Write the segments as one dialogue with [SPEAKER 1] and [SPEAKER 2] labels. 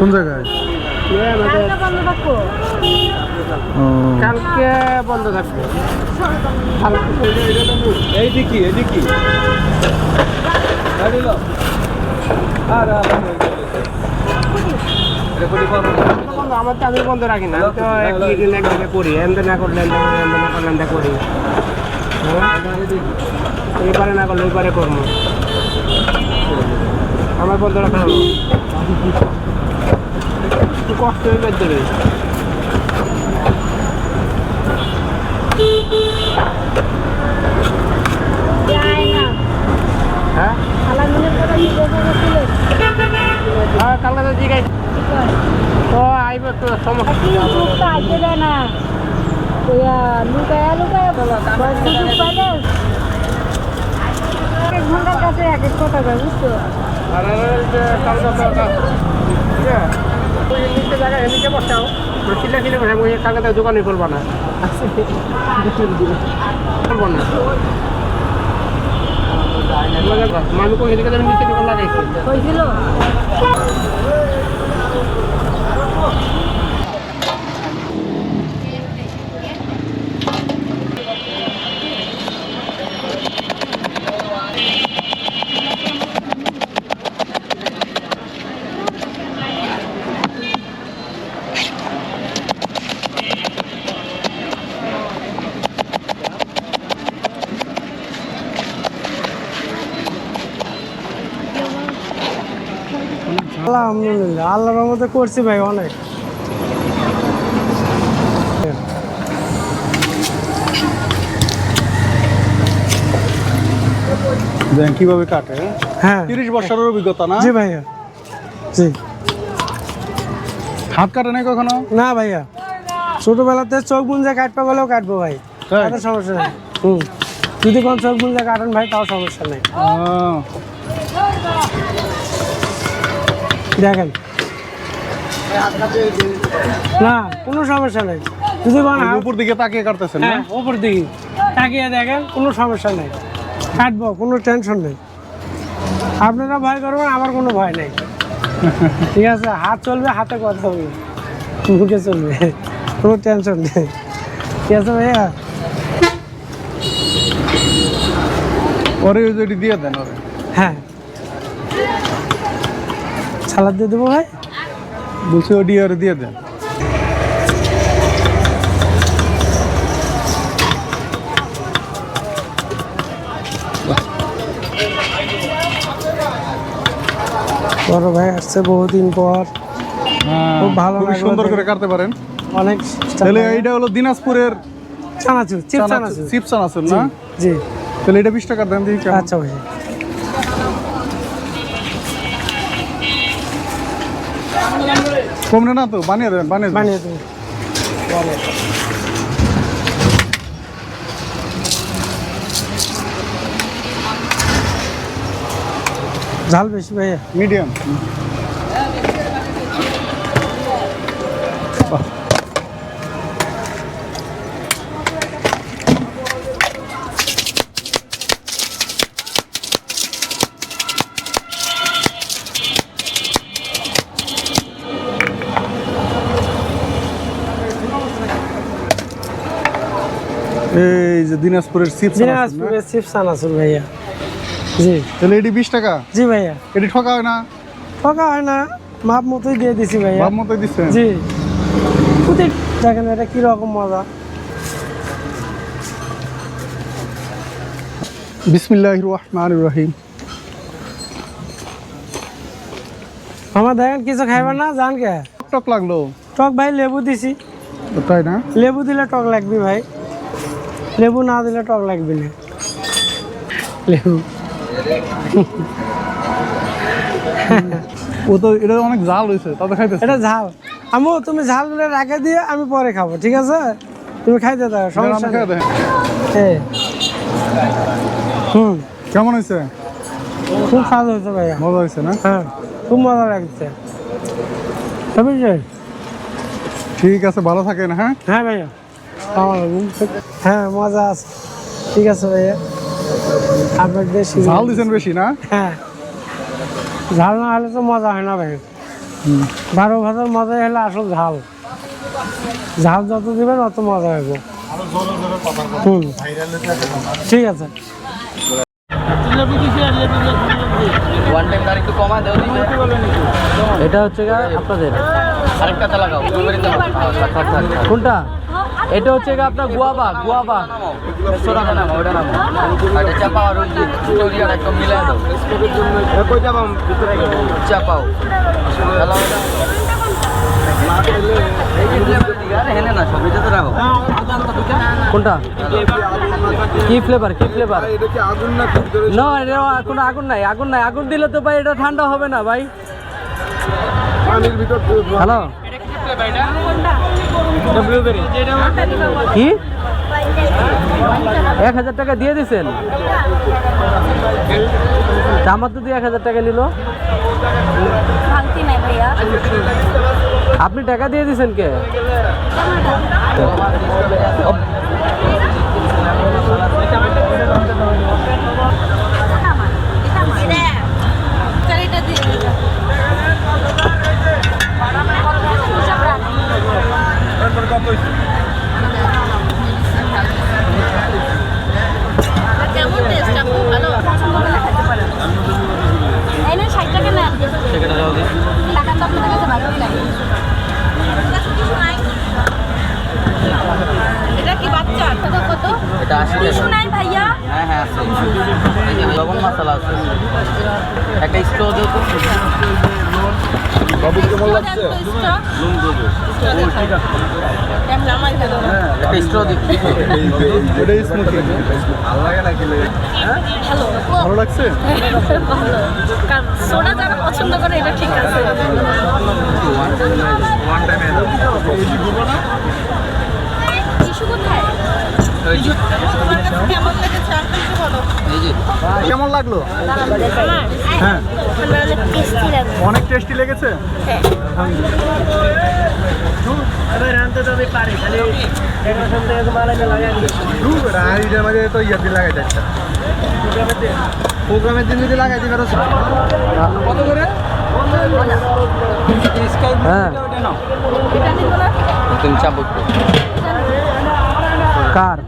[SPEAKER 1] কোন জায়গায়?
[SPEAKER 2] কালকে বন্ধ থাকবে।
[SPEAKER 3] এইদিকে
[SPEAKER 2] আমার তো আমি বন্ধ রাখি না, আমি তো একদিন একদিকে করি, এমনি না করলে এমনি করি, এমনি না করলে এমনি করি। এবারে না করলে ওইবারে করবো, আমার বন্ধ রাখা হলো। একটু কষ্ট হয়ে দেবে। হ্যাঁ কালকে তো জিগাই তো আইব তো সমস্যা
[SPEAKER 4] না লুকায়া এক ঘন্টার কাছে এক এক কথা কয় বুঝছো।
[SPEAKER 2] জায়গায় এদিকে বসাও চিল্লা চিল্লা বসাবো, কালকে তো দোকানে করবো না, করবো না। মানুষ এদিকে নিচে দোকান লাগাইছি
[SPEAKER 4] হয়েছিল
[SPEAKER 2] আলহামদুলিল্লাহ, আল্লাহর রহমতে করছি ভাই অনেক।
[SPEAKER 1] কিভাবে কাটে?
[SPEAKER 2] হ্যাঁ
[SPEAKER 1] 30 বছরের অভিজ্ঞতা না?
[SPEAKER 2] জি ভাইয়া, জি।
[SPEAKER 1] হাত কাটে নাই কখনো?
[SPEAKER 2] না ভাইয়া, ছোটবেলাতে চোখ বুঞ্জা কাটবে বলেও কাটবো ভাই, তাতে সমস্যা নেই। যদি কোন চোখ বুঞ্জা কাটেন ভাই তাও সমস্যা নেই। দেখেন না কোনো সমস্যা নেই, যদি
[SPEAKER 1] উপর দিকে তাকিয়ে কাটতেছেন না?
[SPEAKER 2] উপর দিকে তাকিয়ে দেখেন কোনো সমস্যা নেই, কাটবো, কোনো টেনশন নেই। আপনারা ভয় করবেন, আমার কোনো ভয় নেই। ঠিক আছে, হাত চলবে, হাতে কথা হবে, মুখে চলবে, কোনো টেনশন নেই। ঠিক আছে ভাইয়া,
[SPEAKER 1] ওরে যদি দিয়ে দেন ওরে।
[SPEAKER 2] হ্যাঁ সালাদ দিয়ে দেবো ভাই,
[SPEAKER 1] বলছি ওডি ওরে দিয়ে দেন।
[SPEAKER 2] বড় ভাই আসছে বহুদিন পর, খুব ভালো
[SPEAKER 1] খুব
[SPEAKER 2] লাগলো,
[SPEAKER 1] সুন্দর করে কাটতে পারেন
[SPEAKER 2] অনেক।
[SPEAKER 1] তাহলে এইটা হলো দিনাজপুরের
[SPEAKER 2] চানাচুর, চিপ চানাচুর,
[SPEAKER 1] চিপ চানাচুর না?
[SPEAKER 2] জি।
[SPEAKER 1] তাহলে এটা 20 টাকা দেন দেখি।
[SPEAKER 2] আচ্ছা ভাই,
[SPEAKER 1] কমনে না তো? বানিয়ে দেন, বানিয়ে দেন।
[SPEAKER 2] বানিয়ে দেবো। ঝাল বেশি ভাইয়া?
[SPEAKER 1] মিডিয়াম। এই যে দিনাজপুরের চিপস,
[SPEAKER 2] দিনাজপুরের চিপস চানাচুর ভাইয়া, জি।
[SPEAKER 1] তাহলে এটি 20 টাকা?
[SPEAKER 2] জি ভাইয়া।
[SPEAKER 1] এটি ঠকা হয় না?
[SPEAKER 2] ঠকা হয় না, মাপ মতোই দিয়ে দিছি ভাইয়া।
[SPEAKER 1] মাপ মতোই দিচ্ছেন?
[SPEAKER 2] জি। দেখেন এটা কিরকম মজা।
[SPEAKER 1] বিসমিল্লাহির রহমানির রহিম।
[SPEAKER 2] আমার দেখেন কিছু খাইবার না, জান কে
[SPEAKER 1] টক লাগলো?
[SPEAKER 2] টক ভাই লেবু দিছি।
[SPEAKER 1] তাই না?
[SPEAKER 2] লেবু দিলে টক লাগবে ভাই, লেবু না দিলে টক লাগবে না। লেবু
[SPEAKER 1] ও তো এটা অনেক ঝাল হয়েছে, তবে খাইতেছে।
[SPEAKER 2] এটা ঝাল, আমু তুমি ঝাল গুলো রাখে দিয়ে আমি পরে খাবো, ঠিক আছে? তুমি খাইতে দাও, সমস্যা নেই।
[SPEAKER 1] কেমন হয়েছে?
[SPEAKER 2] খুব স্বাদ হয়েছে ভাইয়া,
[SPEAKER 1] মজা হয়েছে না?
[SPEAKER 2] হ্যাঁ খুব মজা লাগছে।
[SPEAKER 1] ঠিক আছে, ভালো থাকেন। হ্যাঁ
[SPEAKER 2] হ্যাঁ ভাইয়া, হ্যাঁ মজা আছে, ঠিক আছে ভাইয়া। আপনার বেশি
[SPEAKER 1] ঝাল দিচ্ছেন বেশি না?
[SPEAKER 2] হ্যাঁ, ঝাল না হলে তো মজা হয় না ভাই। বারো ভাজার মজাই হলো আসল ঝাল। ঝাল যত দিবেন অত মজা হবে। ঠিক আছে।
[SPEAKER 3] এটা হচ্ছে আপনাদের কোনটা? এটা হচ্ছে আপনার গুয়াবা গুয়াবা চাপাও কোনটা? কি ফ্লেভার? কি ফ্লেভার? না এটা কোনো আগুন নাই, আগুন নাই। আগুন দিলে তো ভাই এটা ঠান্ডা হবে না ভাই। হ্যালো, কি 1000 টাকা দিয়ে দিছেন? আমার তো 1000 টাকা নিল। আপনি টাকা দিয়ে দিছেন কে?
[SPEAKER 4] কেমন টেস্ট আপু? ভালো এই না 60 টাকা নেন। টাকা তো আপনাদের কাছে ভালোই লাগে। এটা কি বাচ্চা? টাকা কত?
[SPEAKER 3] এটা 80
[SPEAKER 4] কিছু নাই ভাইয়া।
[SPEAKER 3] হ্যাঁ হ্যাঁ আছে। এই যে লবণ মশলা আছে। একটা স্টো দিও তো।
[SPEAKER 1] বাবু কেমন লাগছে?
[SPEAKER 3] নুন দেবো। একটা স্টো দিও।
[SPEAKER 1] এটাই স্মোকিং। ভালো লাগছে?
[SPEAKER 4] কারণ সোডা যারা পছন্দ করে এটা ঠিক আছে। টিস্যু কোথায়? কেমন লেগেছে আপনি একটু বলো।
[SPEAKER 3] এই যে
[SPEAKER 1] কেমন লাগলো? হ্যাঁ
[SPEAKER 4] টেস্টি লাগে।
[SPEAKER 1] অনেক টেস্টি লেগেছে। প্রোগ্রামের দিন যদি লাগাই দিবে কত করে?
[SPEAKER 3] হ্যাঁ তুমি চাপো একটু। কার?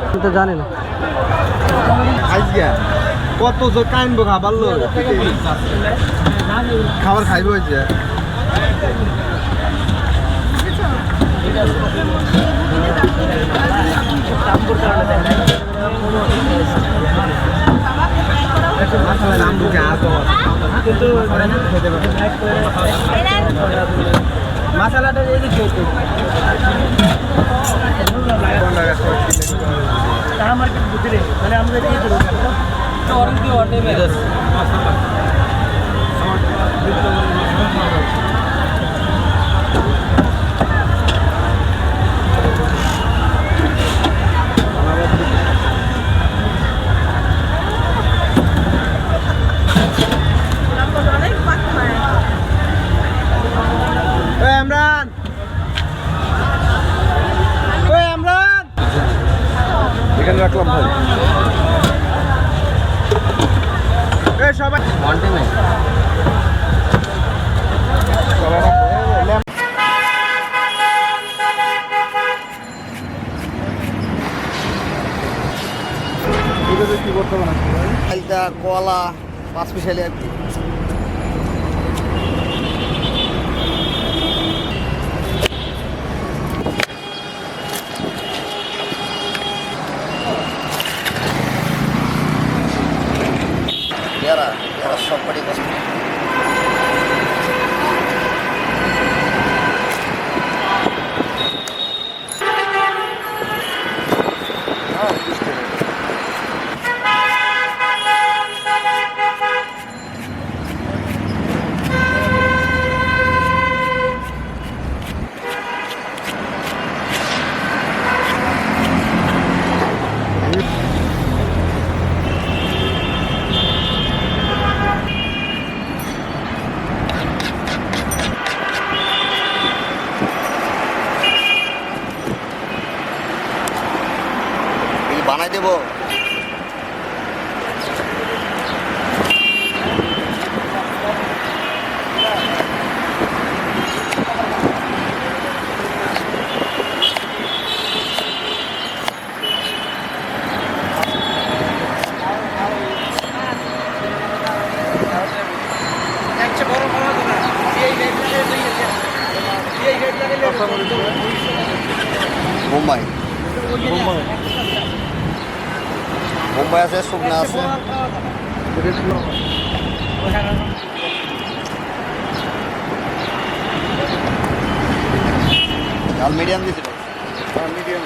[SPEAKER 3] আমি তো জানি না।
[SPEAKER 1] আজকে কত জোর কাইনবো খাবার লোক খাবার খাইবে হয়েছে।
[SPEAKER 2] মশলাটা আমার বুঝলে মানে আমরা
[SPEAKER 1] ইমরান, ওই ইমরান, এখানে রাখলাম ভাই। এই সবাই
[SPEAKER 3] ওয়ান টাইমে
[SPEAKER 1] কি করতে হবে না
[SPEAKER 5] কলা 5 পিসালি আর কি। এরা সব কটি বস্তু বানাই দেবো। মুম্বাই মুম্বাই আছে, শুকনা আছে। ঝাল মিডিয়াম দিতে মিডিয়াম